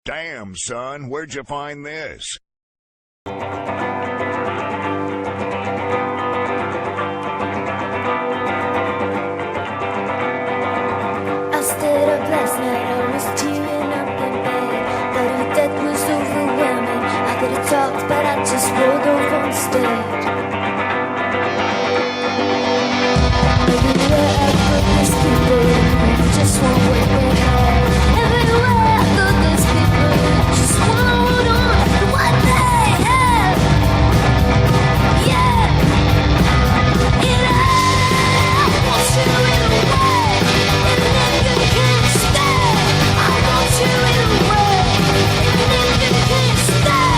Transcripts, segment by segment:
Damn, son, where'd you find this? I stayed up last night, I was tearing up in bed. Thought your death was overwhelming. I could have talked, but I just rolled over instead. Everywhere I go, there's people who just won't wait their head. Everywhere I go, there's people who just wanna hold on to what they have. Yeah, I want you in a way, even if you can't stay. I want you in a way, even if you can't stay.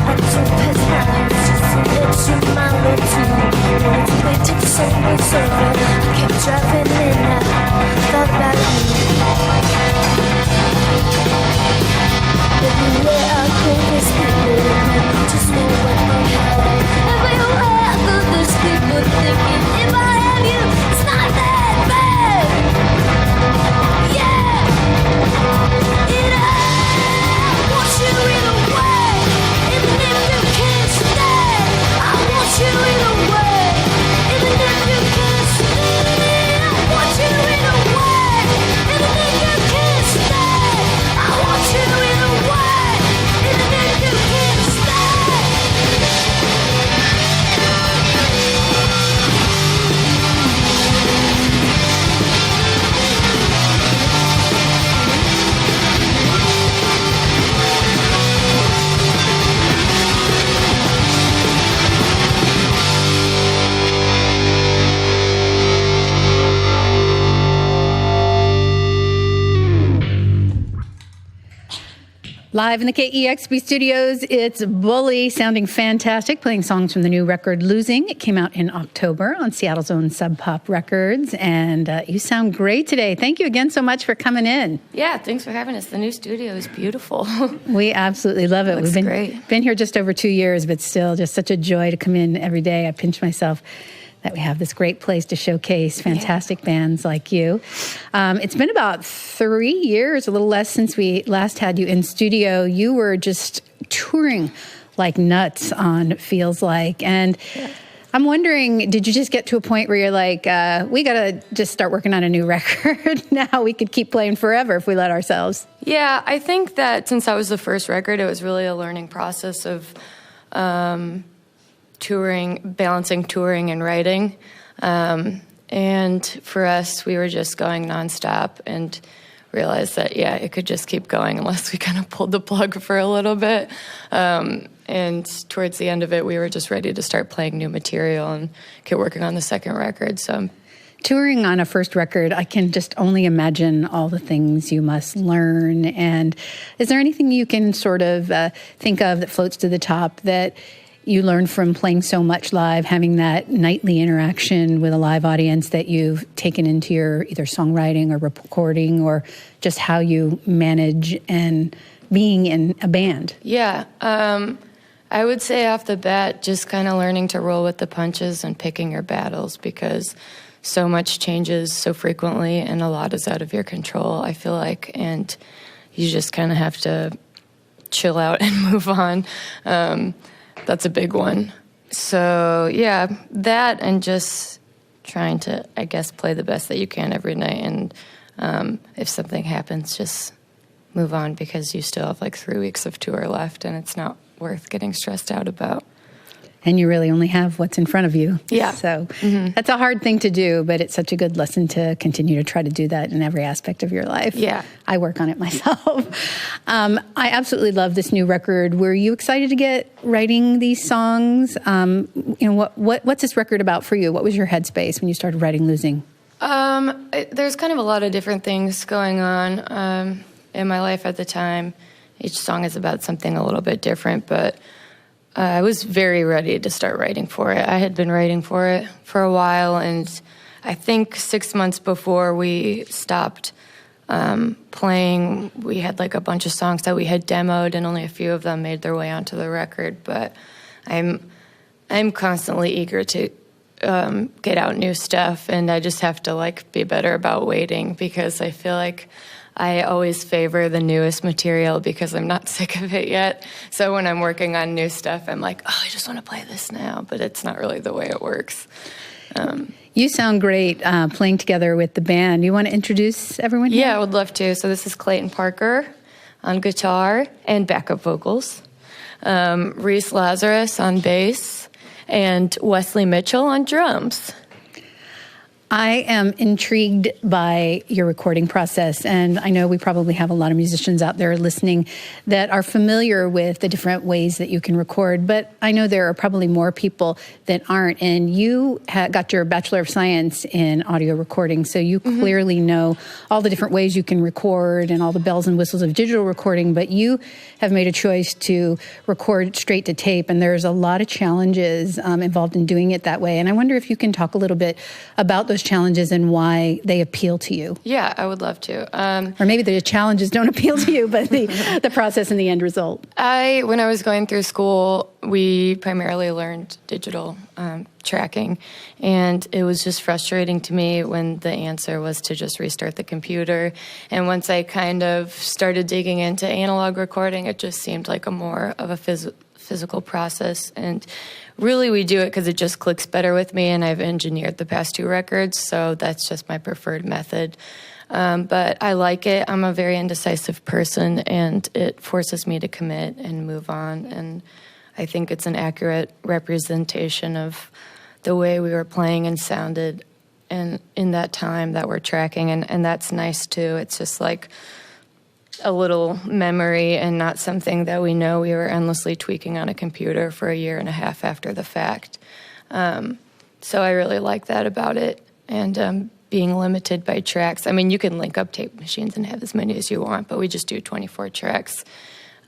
I took past my house just to let you mile or two. Wanted to wait till the sun was over. I kept driving in and thought about you. Everywhere I go, there's people who just know what they have. Everywhere I go, there's people thinking, if I have you, it's not that bad. Yeah, I want you in a way, even if you can't stay. I want you in a way, even if you can't stay. I want you in a way, even if you can't stay. I want you in a way, even if you can't stay. Live in the KEXP studios, it's Bully, sounding fantastic, playing songs from the new record, Losing. It came out in October on Seattle's own Sub Pop Records, and you sound great today. Thank you again so much for coming in. Yeah, thanks for having us. The new studio is beautiful. We absolutely love it. Looks We've great. been here just over 2 years, but still just such a joy to come in every day. I pinch myself that we have this great place to showcase fantastic bands like you. It's been about 3 years, a little less, since we last had you in studio. You were just touring like nuts on Feels Like. And I'm wondering, did you just get to a point where you're like, we got to just start working on a new record now? We could keep playing forever if we let ourselves. Yeah, I think that since that was the first record, it was really a learning process of balancing touring and writing. And for us, we were just going nonstop and realized that, it could just keep going unless we kind of pulled the plug for a little bit. And towards the end of it, we were just ready to start playing new material and get working on the second record. So touring on a first record, I can just only imagine all the things you must learn. And is there anything you can sort of think of that floats to the top that you learned from playing so much live, having that nightly interaction with a live audience, that you've taken into your either songwriting or recording, or just how you manage and being in a band? Yeah, I would say off the bat, just kind of learning to roll with the punches and picking your battles, because so much changes so frequently and a lot is out of your control, I feel like, and you just kind of have to chill out and move on. That's a big one. So, yeah, that and just trying to, I guess, play the best that you can every night. And if something happens, just move on, because you still have like 3 weeks of tour left and it's not worth getting stressed out about. And you really only have what's in front of you. Yeah. So that's a hard thing to do, but it's such a good lesson to continue to try to do that in every aspect of your life. Yeah. I work on it myself. I absolutely love this new record. Were you excited to get writing these songs? What's this record about for you? What was your headspace when you started writing Losing? There's kind of a lot of different things going on in my life at the time. Each song is about something a little bit different, but I was very ready to start writing for it. I had been writing for it for a while, and I think 6 months before we stopped playing, we had like a bunch of songs that we had demoed, and only a few of them made their way onto the record. But I'm constantly eager to get out new stuff, and I just have to like be better about waiting, because I feel like I always favor the newest material because I'm not sick of it yet. So when I'm working on new stuff, I'm like, oh, I just want to play this now, but it's not really the way it works. You sound great playing together with the band. You want to introduce everyone here? Yeah, I would love to. So this is Clayton Parker on guitar and backup vocals, Reese Lazarus on bass, and Wesley Mitchell on drums. I am intrigued by your recording process, and I know we probably have a lot of musicians out there listening that are familiar with the different ways that you can record, but I know there are probably more people that aren't, and you got your Bachelor of Science in audio recording, so you clearly know all the different ways you can record and all the bells and whistles of digital recording, but you have made a choice to record straight to tape, and there's a lot of challenges involved in doing it that way, and I wonder if you can talk a little bit about those challenges and why they appeal to you. Yeah, I would love to. Or maybe the challenges don't appeal to you, but the process and the end result. When I was going through school, we primarily learned digital tracking, and it was just frustrating to me when the answer was to just restart the computer. And once I kind of started digging into analog recording, it just seemed like a more of a physical process, and really we do it because it just clicks better with me, and I've engineered the past 2 records, so that's just my preferred method. But I like it. I'm a very indecisive person, and it forces me to commit and move on, and I think it's an accurate representation of the way we were playing and sounded in that time that we're tracking, and that's nice too. It's just like a little memory and not something that we know we were endlessly tweaking on a computer for a year and a half after the fact. So I really like that about it, and being limited by tracks. I mean, you can link up tape machines and have as many as you want, but we just do 24 tracks.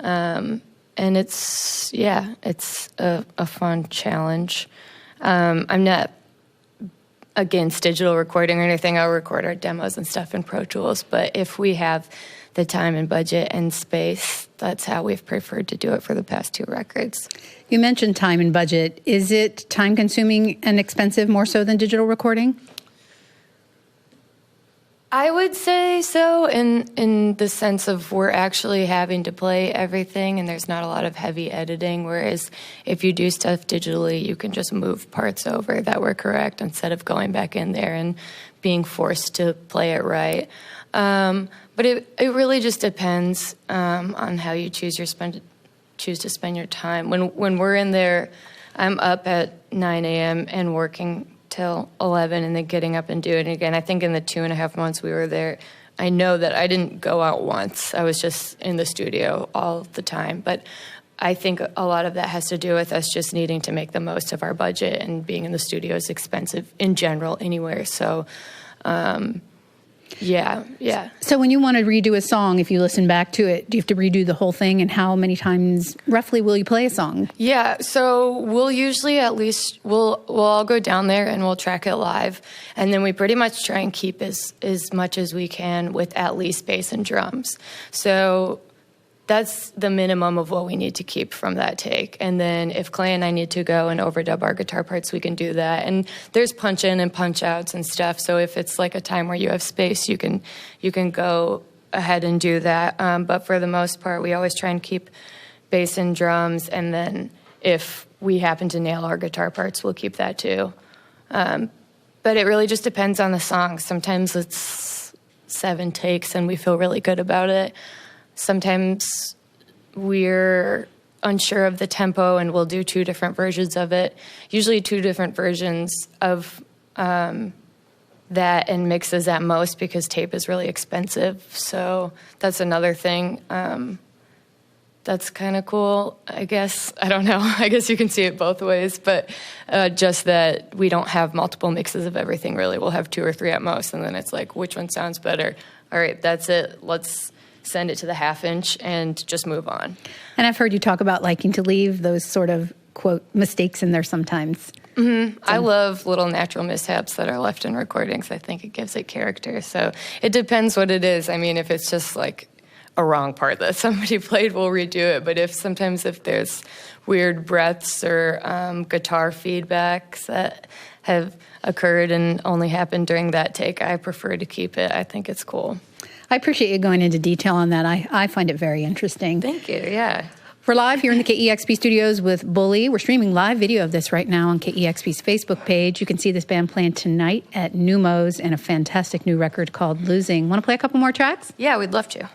And it's a fun challenge. I'm not against digital recording or anything. I'll record our demos and stuff in Pro Tools, but if we have the time and budget and space, that's how we've preferred to do it for the past 2 records. You mentioned time and budget. Is it time-consuming and expensive more so than digital recording? I would say so, in the sense of we're actually having to play everything, and there's not a lot of heavy editing, whereas if you do stuff digitally, you can just move parts over that were correct instead of going back in there and being forced to play it right. But it really just depends on how you choose to spend your time. When we're in there, I'm up at 9 a.m. and working till 11 and then getting up and doing it again. I think in the 2.5 months we were there, I know that I didn't go out once. I was just in the studio all the time. But I think a lot of that has to do with us just needing to make the most of our budget, and being in the studio is expensive in general anywhere. So, yeah. So when you want to redo a song, if you listen back to it, do you have to redo the whole thing? And how many times roughly will you play a song? Yeah, so we'll usually we'll all go down there and we'll track it live. And then we pretty much try and keep as much as we can with at least bass and drums. So that's the minimum of what we need to keep from that take. And then if Clay and I need to go and overdub our guitar parts, we can do that. And there's punch in and punch outs and stuff. So if it's like a time where you have space, you can go ahead and do that. But for the most part, we always try and keep bass and drums. And then if we happen to nail our guitar parts, we'll keep that too. But it really just depends on the song. Sometimes it's 7 takes and we feel really good about it. Sometimes we're unsure of the tempo and we'll do 2 different versions of it. Usually 2 different versions of that, and mixes at most, because tape is really expensive. So that's another thing. That's kind of cool, I guess. I don't know. I guess you can see it both ways, but just that we don't have multiple mixes of everything, really. We'll have 2 or 3 at most, and then it's like, which one sounds better? All right, that's it. Let's send it to the 1/2 inch and just move on. And I've heard you talk about liking to leave those sort of, quote, mistakes in there sometimes. Mm-hmm. I love little natural mishaps that are left in recordings. I think it gives it character. So it depends what it is. I mean, if it's just like a wrong part that somebody played, we'll redo it. But if there's weird breaths or guitar feedbacks that have occurred and only happened during that take, I prefer to keep it. I think it's cool. I appreciate you going into detail on that. I find it very interesting. Thank you, yeah. We're live here in the KEXP studios with Bully. We're streaming live video of this right now on KEXP's Facebook page. You can see this band playing tonight at Numos and a fantastic new record called Losing. Want to play a couple more tracks? Yeah, we'd love to.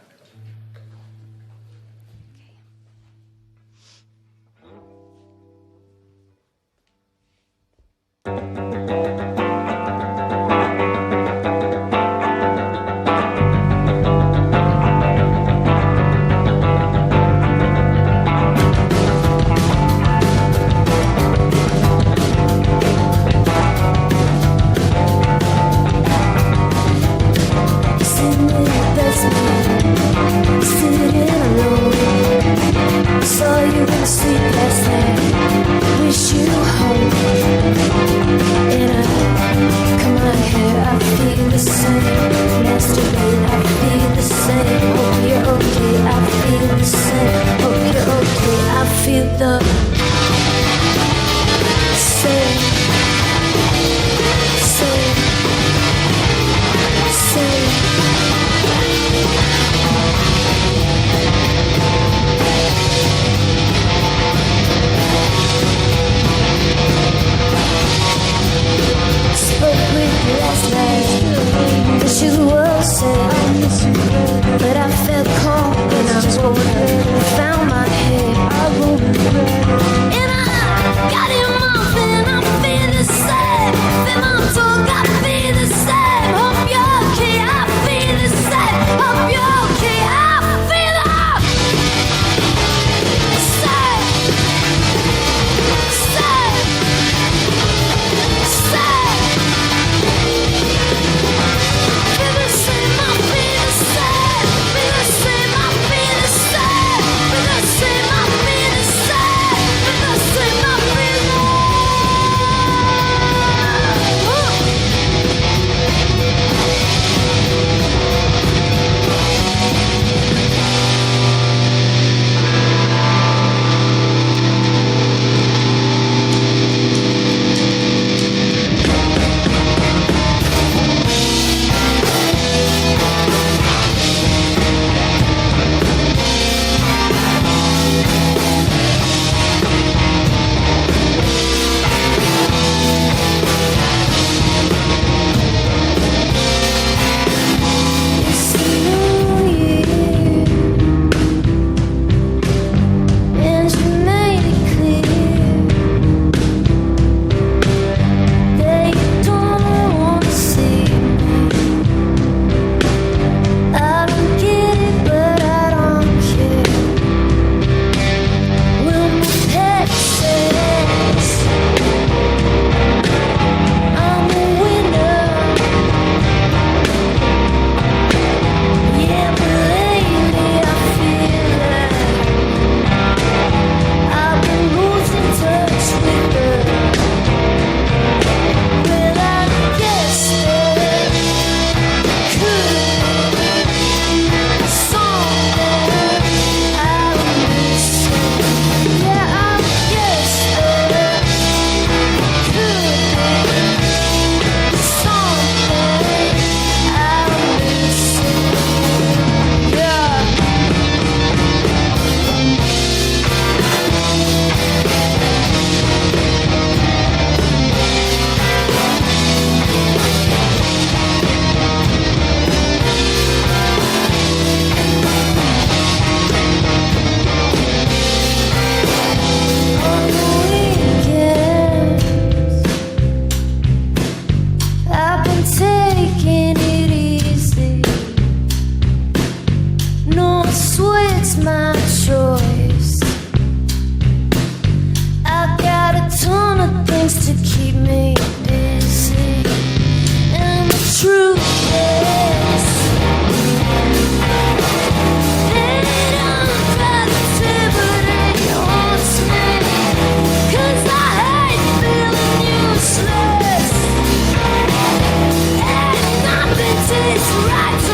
Right to me.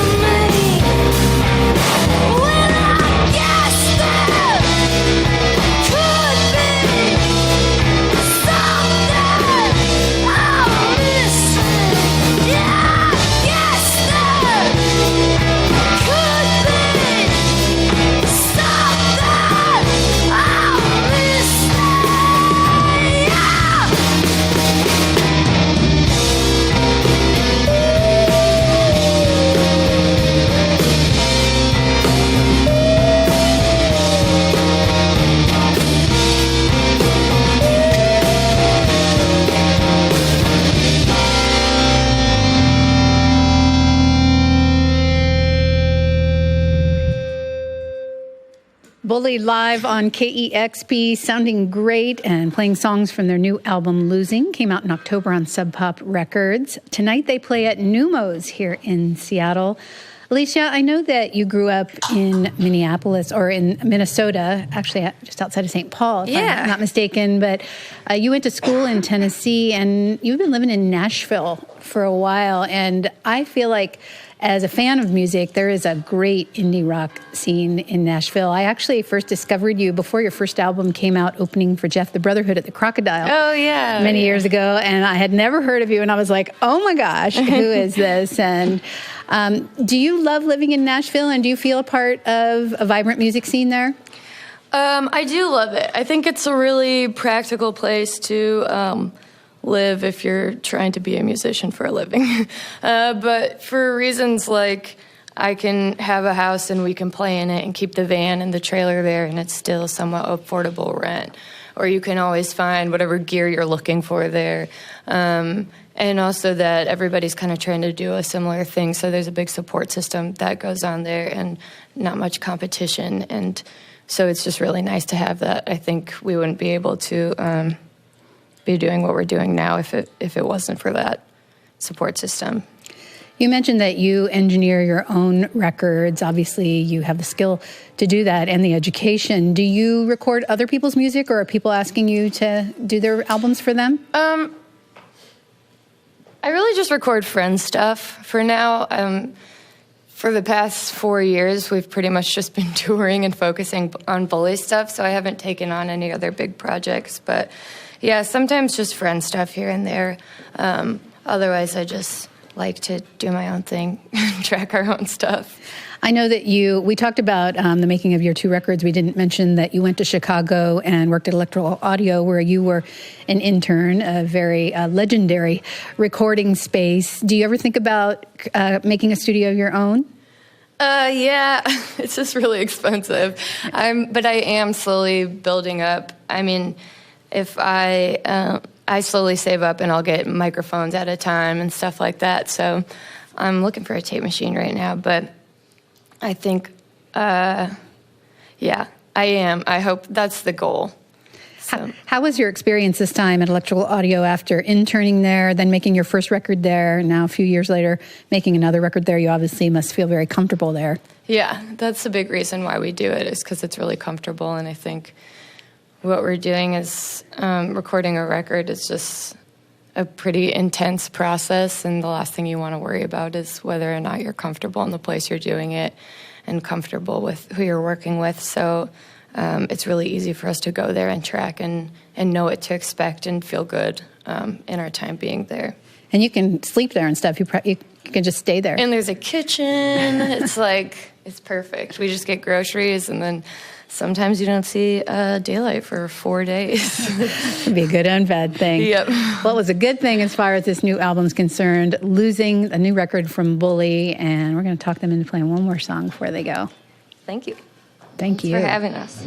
Bully live on KEXP, sounding great and playing songs from their new album, Losing, came out in October on Sub Pop Records. Tonight they play at Neumos here in Seattle. Alicia, I know that you grew up in Minneapolis or in Minnesota, actually just outside of St. Paul, if I'm not mistaken, but you went to school in Tennessee and you've been living in Nashville for a while. And I feel like as a fan of music, there is a great indie rock scene in Nashville. I actually first discovered you before your first album came out, opening for Jeff the Brotherhood at the Crocodile. Oh, yeah. Many years ago. And I had never heard of you. And I was like, oh my gosh, who is this? And do you love living in Nashville? And do you feel a part of a vibrant music scene there? I do love it. I think it's a really practical place to live if you're trying to be a musician for a living. But for reasons like I can have a house and we can play in it and keep the van and the trailer there and it's still somewhat affordable rent. Or you can always find whatever gear you're looking for there. And also that everybody's kind of trying to do a similar thing. So there's a big support system that goes on there and not much competition. And so it's just really nice to have that. I think we wouldn't be able to be doing what we're doing now if it wasn't for that support system. You mentioned that you engineer your own records. Obviously, you have the skill to do that and the education. Do you record other people's music, or are people asking you to do their albums for them? I really just record friend stuff for now. For the past 4 years, we've pretty much just been touring and focusing on Bully stuff, so I haven't taken on any other big projects. But yeah, sometimes just friend stuff here and there. Otherwise, I just like to do my own thing, track our own stuff. I know that we talked about the making of your 2 records. We didn't mention that you went to Chicago and worked at Electrical Audio, where you were an intern, a very legendary recording space. Do you ever think about making a studio of your own? Yeah, it's just really expensive. But I am slowly building up. I mean, if I slowly save up and I'll get microphones at a time and stuff like that. So I'm looking for a tape machine right now, but I think, yeah, I am. I hope that's the goal. So. How was your experience this time at Electrical Audio after interning there, then making your first record there, now a few years later making another record there? You obviously must feel very comfortable there. Yeah, that's the big reason why we do it, is because it's really comfortable, and I think what we're doing is recording a record is just a pretty intense process, and the last thing you want to worry about is whether or not you're comfortable in the place you're doing it and comfortable with who you're working with. So it's really easy for us to go there and track and know what to expect and feel good in our time being there. And you can sleep there and stuff. You can just stay there. And there's a kitchen. It's it's perfect. We just get groceries, and then sometimes you don't see daylight for 4 days. It'd be a good and bad thing. Yep. Well, it was a good thing as far as this new album's concerned. Losing, a new record from Bully, and we're going to talk them into playing one more song before they go. Thank you. Thanks for having us.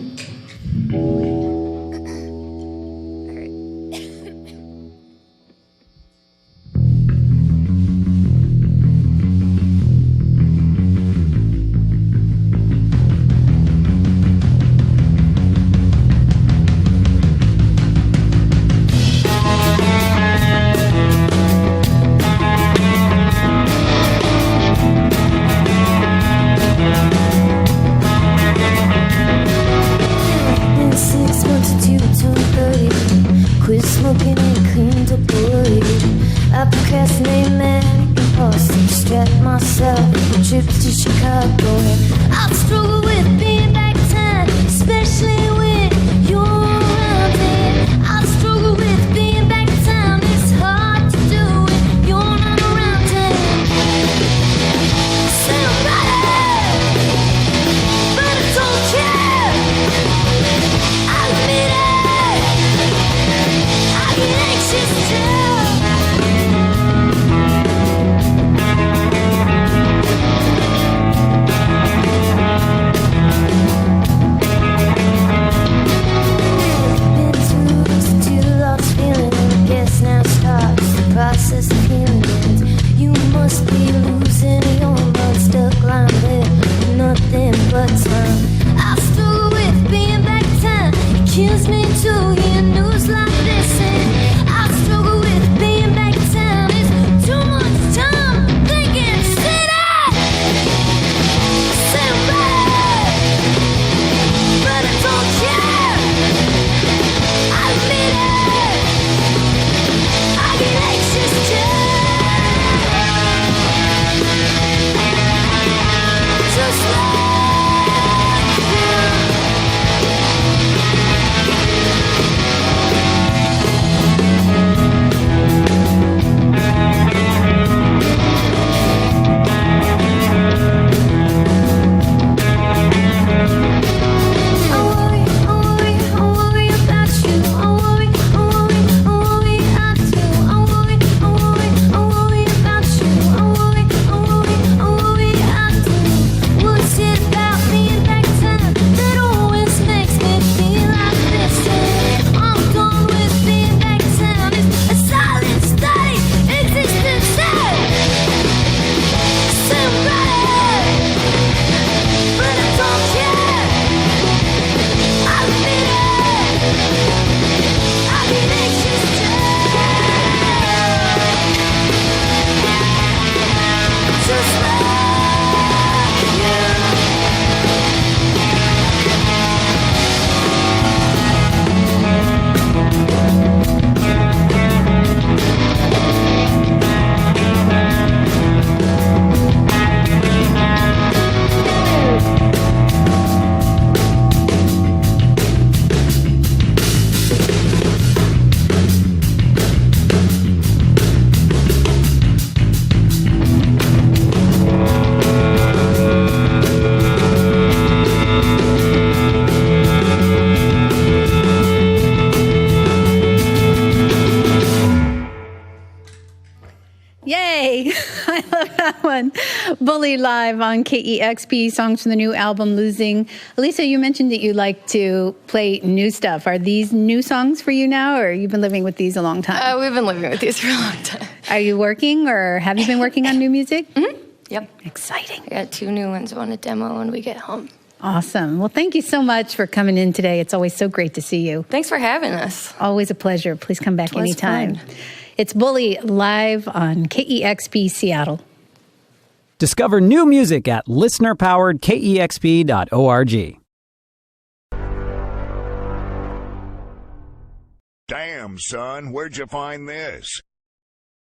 Trips to Chicago, and I'll struggle with being back in time, especially when you're around. And I'll struggle with being back in time. It's hard to do when you're not around. Somebody, but I don't care. I admit it. I get anxious too. Process of healing it. You must be losing your mind, stuck lying there, nothing but time. I struggle with Bully. I love that one. Bully live on KEXP, songs from the new album, Losing. Elisa, you mentioned that you like to play new stuff. Are these new songs for you now, or you've been living with these a long time? We've been living with these for a long time. Are you working, or have you been working on new music? Mm-hmm. Yep. Exciting. I got 2 new ones I want to demo when we get home. Awesome. Well, thank you so much for coming in today. It's always so great to see you. Thanks for having us. Always a pleasure. Please come back It was anytime. fun. It's Bully live on KEXP Seattle. Discover new music at listenerpoweredkexp.org. Damn, son, where'd you find this?